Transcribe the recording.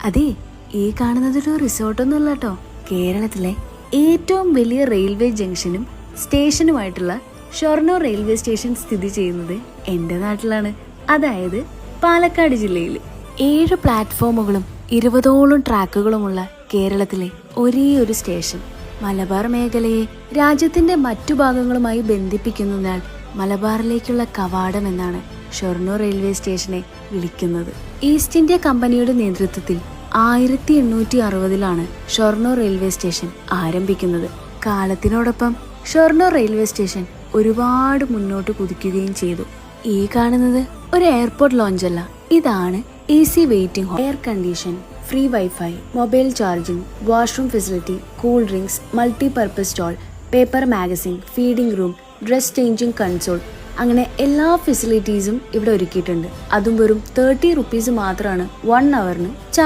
അതെ, ഈ കാണുന്നതൊരു റിസോർട്ടൊന്നുമല്ല കേട്ടോ. കേരളത്തിലെ ഏറ്റവും വലിയ റെയിൽവേ ജംഗ്ഷനും സ്റ്റേഷനുമായിട്ടുള്ള ഷൊർണൂർ റെയിൽവേ സ്റ്റേഷൻ സ്ഥിതി ചെയ്യുന്നത് എൻ്റെ നാട്ടിലാണ്. അതായത് പാലക്കാട് ജില്ലയിൽ. 7 പ്ലാറ്റ്ഫോമുകളും 20ഓളം ട്രാക്കുകളുമുള്ള കേരളത്തിലെ ഒരേ ഒരു സ്റ്റേഷൻ. മലബാർ മേഖലയെ രാജ്യത്തിന്റെ മറ്റു ഭാഗങ്ങളുമായി ബന്ധിപ്പിക്കുന്നതിനാൽ മലബാറിലേക്കുള്ള കവാടം എന്നാണ് ഷൊർണൂർ റെയിൽവേ സ്റ്റേഷനെ വിളിക്കുന്നത്. ഈസ്റ്റ് ഇന്ത്യ കമ്പനിയുടെ നേതൃത്വത്തിൽ 1860-ലാണ് ഷൊർണൂർ റെയിൽവേ സ്റ്റേഷൻ ആരംഭിക്കുന്നത്. കാലത്തിനോടൊപ്പം ഷൊർണൂർ റെയിൽവേ സ്റ്റേഷൻ ഒരുപാട് മുന്നോട്ട് കുതിക്കുകയും ചെയ്തു. ഈ കാണുന്നത് ഒരു എയർപോർട്ട് ലോഞ്ചല്ല, ഇതാണ് AC waiting hall, air condition, free wifi, mobile charging, washroom facility, cool drinks, multipurpose stall, paper magazine, feeding room, dress changing console, അങ്ങനെ എല്ലാ ഫെസിലിറ്റീസും ഇവിടെ ഒരുക്കിയിട്ടുണ്ട്. അതും വെറും 30 റുപ്പീസ് മാത്രമാണ് 1 ഹവറിന് ചാർജ്